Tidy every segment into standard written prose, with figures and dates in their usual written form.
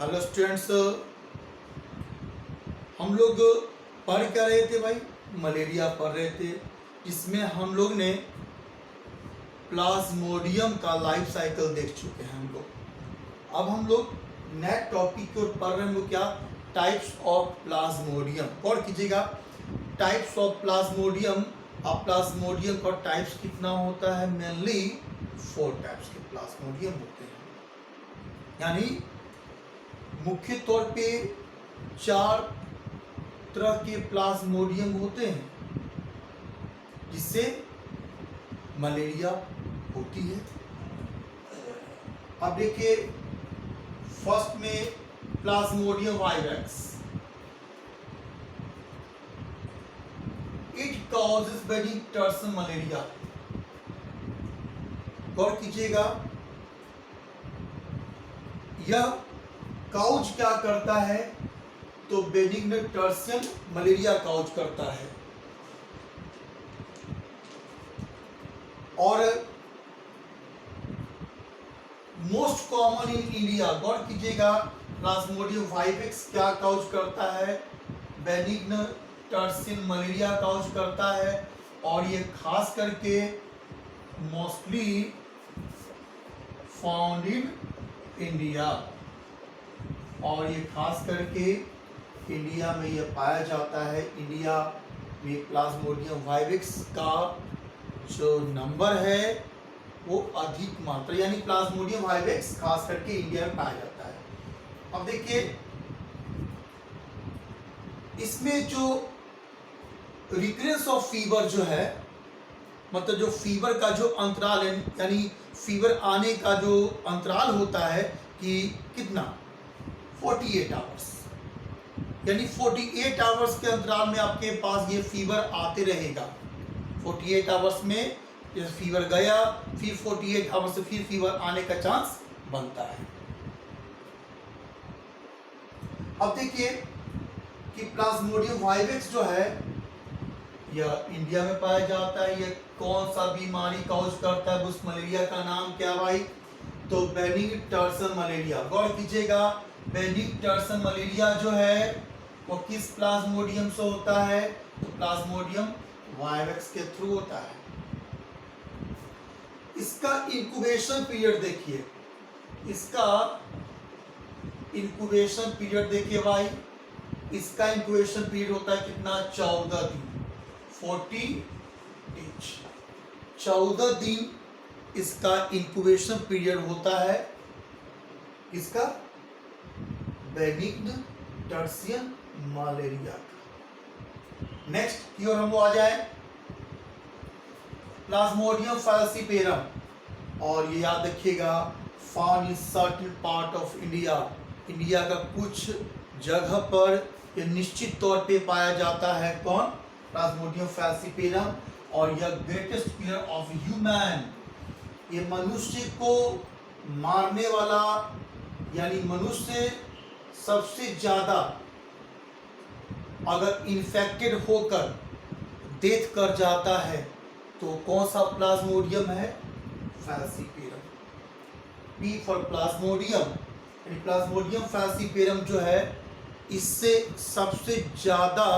Hello students, हम लोग पढ़ क्या रहे थे भाई? मलेरिया पढ़ रहे थे, जिसमें हम लोग ने प्लाज्मोडियम का लाइफ साइकिल देख चुके हैं हम लोग। अब हम लोग नए टॉपिक की ओर पढ़ रहे हैं। वो क्या? Types of Plasmodium. और कीजिएगा, टाइप्स ऑफ प्लाज्मोडियम। अब प्लाज्मोडियम का टाइप्स कितना होता है? मेनली 4 टाइप्स के प्लाज्मोडियम होते हैं। यानी मुख्य तौर पे 4 तरह के प्लाज्मोडियम होते हैं जिससे मलेरिया होती है। अब देखिए, फर्स्ट में plasmodium vivax. It causes very tertian malaria. गौर कीजिएगा, यह काउज क्या करता है? तो बेनिग्न टर्सियन मलेरिया काउज करता है। और मोस्ट कॉमन इन इंडिया। गौर कीजिएगा, प्लाज्मोडियम वाइवेक्स क्या काउज करता है? बेनिग्न टर्सियन मलेरिया काउज करता है। और ये खास करके मोस्टली फाउंड इन इंडिया। और ये खास करके इंडिया में ये पाया जाता है। इंडिया में प्लाज्मोडियम वाइवेक्स का जो नंबर है वो अधिक मात्रा, यानी प्लाज्मोडियम वाइवेक्स खास करके इंडिया में पाया जाता है। अब देखिए, इसमें जो रिकरेंस ऑफ फीवर जो है, मतलब जो फीवर का जो अंतराल है, यानी फीवर आने का जो अंतराल होता है कि कितना? 48 आवर्स। यानी 48 आवर्स के अंतराल में आपके पास ये फीवर आते रहेगा। 48 आवर्स में ये फीवर गया, फिर 48 आवर्स से फिर फीवर आने का चांस बनता है। अब देखिए कि प्लाज्मोडियम वाइवेक्स जो है यह इंडिया में पाया जाता है। यह कौन सा बीमारी काउज करता है? उस मलेरिया का नाम क्या भाई? तो बेनिग्न टर्सन मलेरिया। गौर कीजिएगा, बेनिग्न टर्सन मलेरिया जो है वो किस प्लाज्मोडियम से होता है? तो प्लाज्मोडियम वाइवेक्स के थ्रू होता है। इसका इंक्यूबेशन पीरियड देखिए, इसका इंक्यूबेशन पीरियड देखिए भाई। इसका इंक्यूबेशन पीरियड होता है कितना? 14 दिन, 40 डेज। 14 दिन इसका इंक्यूबेशन पीरियड होता है। इसका बेनिग्न टर्सियन मलेरिया का। नेक्स्ट की ओर हम आ जाए, प्लाज्मोडियम फैल्सीपेरम। और ये याद रखिएगा, found in certain part of India. India का कुछ जगह पर ये निश्चित तौर पे पाया जाता है। कौन? Plasmodium falciparum. और यह ग्रेटेस्ट किलर ऑफ ह्यूमन। ये मनुष्य को मारने वाला, यानी मनुष्य सबसे ज्यादा अगर इन्फेक्टेड होकर डेथ कर जाता है तो कौन सा प्लाज्मोडियम है? Falciparum. P for Plasmodium. Plasmodium falciparum जो है, इससे सबसे ज्यादा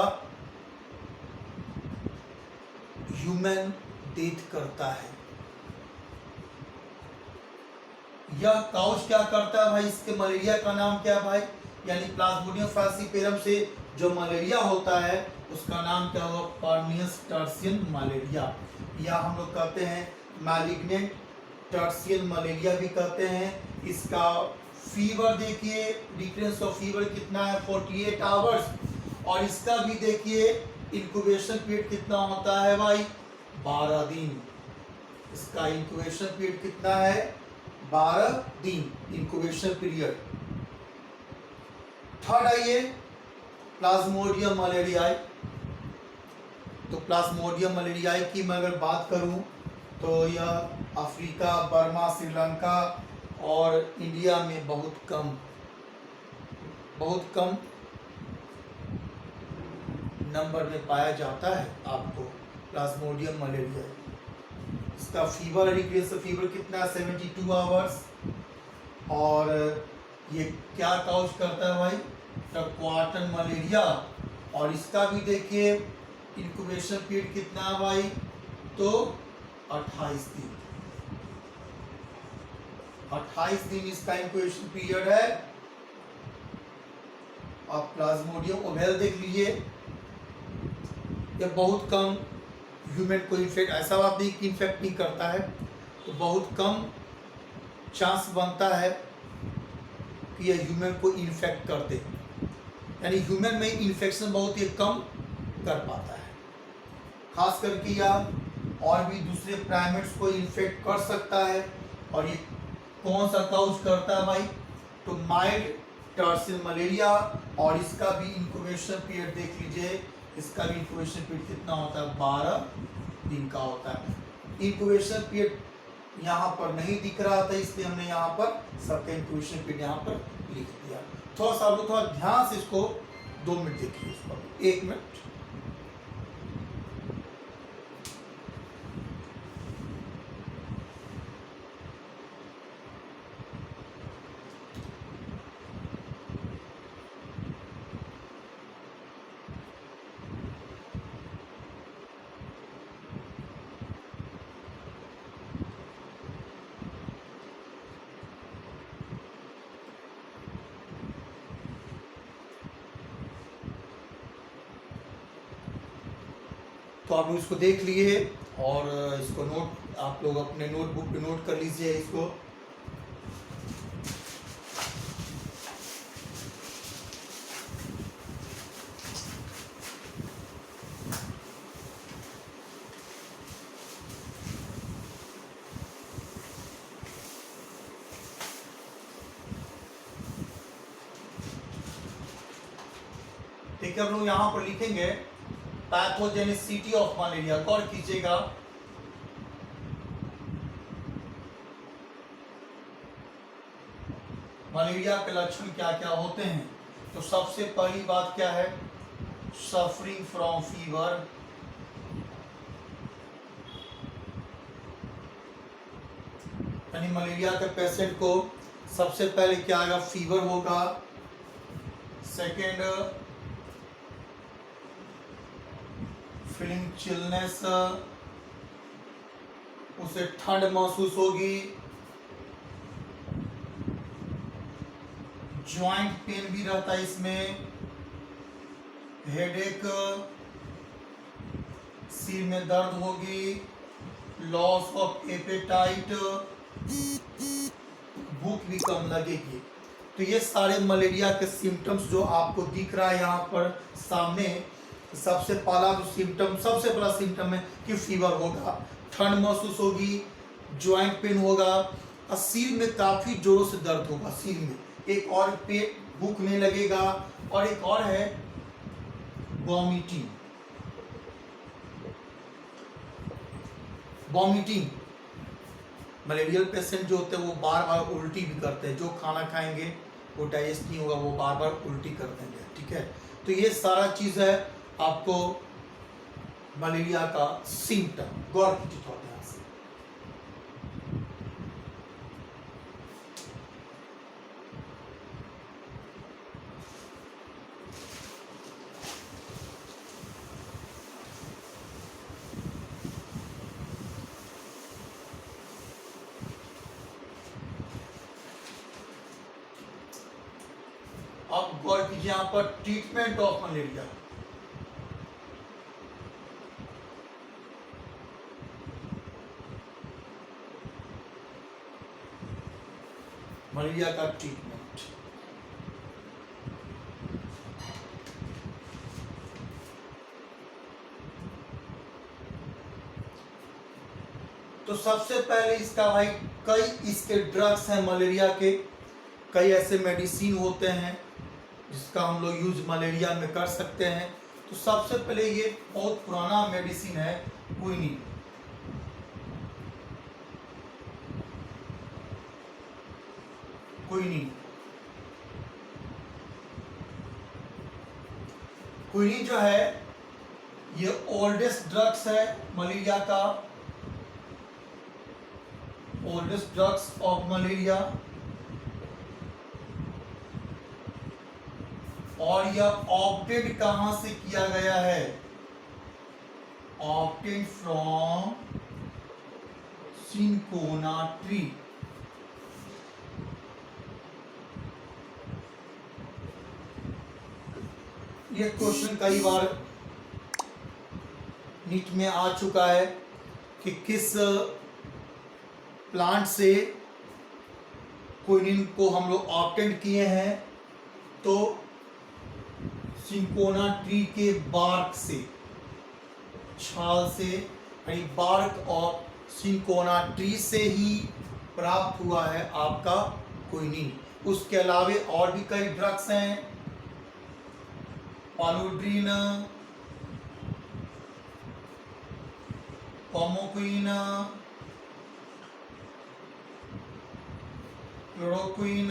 ह्यूमन डेथ करता है। यह काउज क्या करता है भाई? इसके मलेरिया का नाम क्या है भाई? यानी प्लाज्मोडियम फैल्सीपेरम से जो मलेरिया होता है उसका नाम क्या होगा? परनियस टर्सियन मलेरिया, या हम लोग कहते हैं मैलिग्नेंट टर्सियन मलेरिया भी कहते हैं। इसका फीवर देखिए, रिकरेंस ऑफ फीवर कितना है? 48 आवर्स। और इसका भी देखिए इंक्यूबेशन पीरियड कितना होता है भाई? 12 दिन। इसका इंक्यूबेशन पीरियड कितना है? 12 दिन इंक्यूबेशन पीरियड। थर्ड आइए, प्लाज्मोडियम मलेरियाई। तो प्लाज्मोडियम मलेरियाई की मैं अगर बात करूं तो यह अफ्रीका, बर्मा, श्रीलंका और इंडिया में बहुत कम नंबर में पाया जाता है आपको प्लाज्मोडियम मलेरिया। इसका फीवर, रिकरेंस फीवर कितना? 72 आवर्स। और ये क्या काउज करता है भाई? तो क्वार्टर मलेरिया। और इसका भी देखिए इंक्यूबेशन पीरियड कितना है भाई? तो 28 दिन। 28 दिन इसका इंक्यूबेशन पीरियड है। आप प्लाज्मोडियम ओवेल देख लीजिए, ये बहुत कम ह्यूमन को इन्फेक्ट, ऐसा बात नहीं कि इन्फेक्ट नहीं करता है, तो बहुत कम चांस बनता है कि यह ह्यूमन को इन्फेक्ट कर दे, यानी ह्यूमन में इन्फेक्शन बहुत ही कम कर पाता है। खास करके यह और भी दूसरे प्राइमेट्स को इन्फेक्ट कर सकता है। और ये कौन सा काउज करता है भाई? तो माइल्ड टर्सियल मलेरिया। और इसका भी इंक्यूबेशन पीरियड देख लीजिए, इसका भी इंक्यूबेशन पीरियड कितना होता है? 12 दिन का होता है। इंक्यूबेशन पीरियड यहाँ पर नहीं दिख रहा था, इसलिए हमने यहाँ पर सबका इंक्यूबेशन पीरियड यहाँ पर लिख दिया। थोड़ा सा आप लोग थोड़ा ध्यान से इसको 2 मिनट देखिए, इसको 1 मिनट। तो आप लोग इसको देख लिए और इसको नोट, आप लोग अपने नोटबुक पे नोट कर लीजिए इसको। देखिए हम लोग यहाँ पर लिखेंगे पैथोजेनिसिटी ऑफ मलेरिया। गौर कीजिएगा, मलेरिया के लक्षण क्या क्या होते हैं? तो सबसे पहली बात क्या है? सफरिंग फ्रॉम फीवर, यानी मलेरिया के पेशेंट को सबसे पहले क्या आएगा? फीवर होगा। सेकेंड, फीलिंग चिलनेस, उसे ठंड महसूस होगी। ज्वाइंट पेन भी रहता है इसमें, हेडेक, सिर में दर्द होगी, लॉस ऑफ एपेटाइट, भूख भी कम लगेगी। तो ये सारे मलेरिया के सिम्टम्स जो आपको दिख रहा है यहाँ पर सामने, सबसे पहला जो सिम्टम, सबसे बड़ा सिम्टम है कि फीवर होगा, ठंड महसूस होगी, ज्वाइंट पेन होगा और सिर में काफी जोरों से दर्द होगा सिर में। एक और पेट भूखने लगेगा और एक और है वॉमिटिंग। वॉमिटिंग, मलेरियल पेशेंट जो होते हैं वो बार बार उल्टी भी करते हैं, जो खाना खाएंगे वो डाइजेस्ट नहीं होगा, वो बार बार उल्टी कर देंगे। ठीक है, तो ये सारा चीज है आपको मलेरिया का सिम्टम। गौर कीजिए थोड़ा ध्यान से। अब गौर कीजिए यहाँ पर ट्रीटमेंट ऑफ मलेरिया। मलेरिया का ट्रीटमेंट, तो सबसे पहले इसका भाई कई इसके ड्रग्स हैं मलेरिया के, कई ऐसे मेडिसिन होते हैं जिसका हम लोग यूज मलेरिया में कर सकते हैं। तो सबसे पहले ये बहुत पुराना मेडिसिन है क्विनिन। क्विनिन, क्विनिन जो है ये ओल्डेस्ट ड्रग्स है मलेरिया का, ओल्डेस्ट ड्रग्स ऑफ मलेरिया। और यह ऑब्टेड कहां से किया गया है? ऑब्टेड फ्रॉम सिंकोना ट्री। यह क्वेश्चन कई बार नीट में आ चुका है कि किस प्लांट से क्विनिन को हम लोग ऑब्टेन किए हैं, तो सिंकोना ट्री के बार्क से, छाल से, यानी बार्क ऑफ सिंकोना ट्री से ही प्राप्त हुआ है आपका क्विनिन। उसके अलावे और भी कई ड्रग्स हैं, पालुड्रीन, पोमोक्विन, क्लोरोक्विन,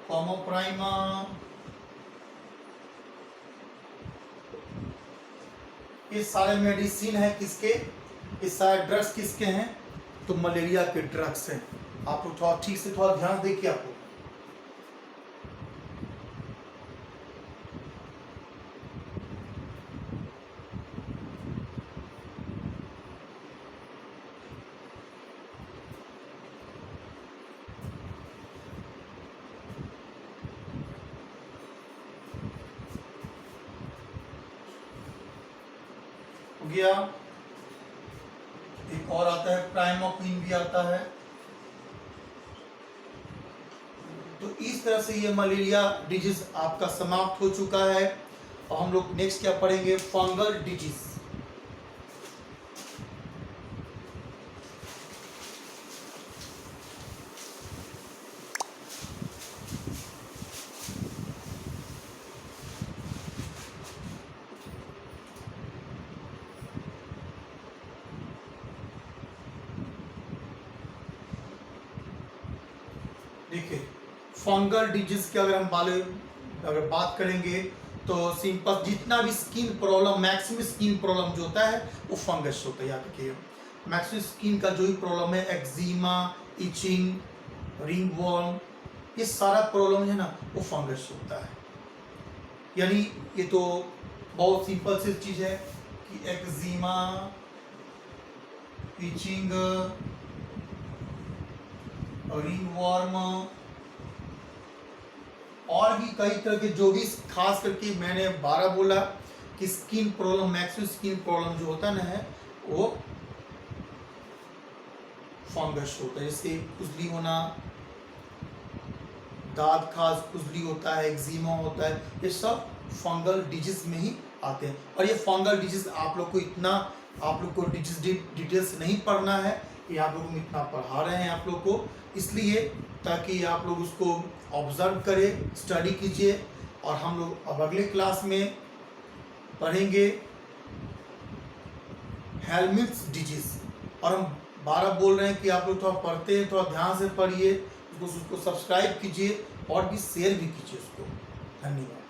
पोमोप्राइमा, ये सारे मेडिसिन है किसके? ये सारे ड्रग्स किसके हैं? तो मलेरिया के ड्रग्स हैं। आप लोग थोड़ा ठीक से थोड़ा ध्यान देखिए। आप लोग हो गया। एक और आता है प्राइमोक्विन भी आता है। तो इस तरह से ये मलेरिया डिजीज आपका समाप्त हो चुका है। और हम लोग नेक्स्ट क्या पढ़ेंगे? Fungal disease. देखिए, फंगल डिजीज की अगर बात करेंगे तो सिंपल जितना भी skin problem, maximum skin problem जो होता है वो फंगस होता है। याद रखिए, मैक्सिमम स्किन का जो भी प्रॉब्लम है, एक्जिमा, इचिंग, रिंगवर्म, ये सारा प्रॉब्लम है ना, वो फंगस होता है। यानी ये तो बहुत सिंपल सी चीज है कि एक्जिमा, इचिंग, रिंगवर्म और भी कई तरह के, जो भी खास करके मैंने 12 बोला कि skin problem, maximum skin problem जो होता है ना, वो फंगस होता है। जैसे खुजली होना, दांत खास खुजली होता है, एक्जिमा होता है, ये सब फंगल डिजीज में ही आते हैं। और ये फंगल डिजीज आप लोग को डिजीज डिटेल्स नहीं पढ़ना है, ये आप लोगों को इतना पढ़ा रहे हैं आप लोग को, इसलिए ताकि आप लोग उसको ऑब्जर्व करें, स्टडी कीजिए। और हम लोग अब अगले क्लास में पढ़ेंगे हेलमिंथ्स डिजीज। और हम 12 बोल रहे हैं कि आप लोग थोड़ा पढ़ते हैं, थोड़ा ध्यान से पढ़िए, उसको सब्सक्राइब कीजिए और भी शेयर भी कीजिए उसको। धन्यवाद।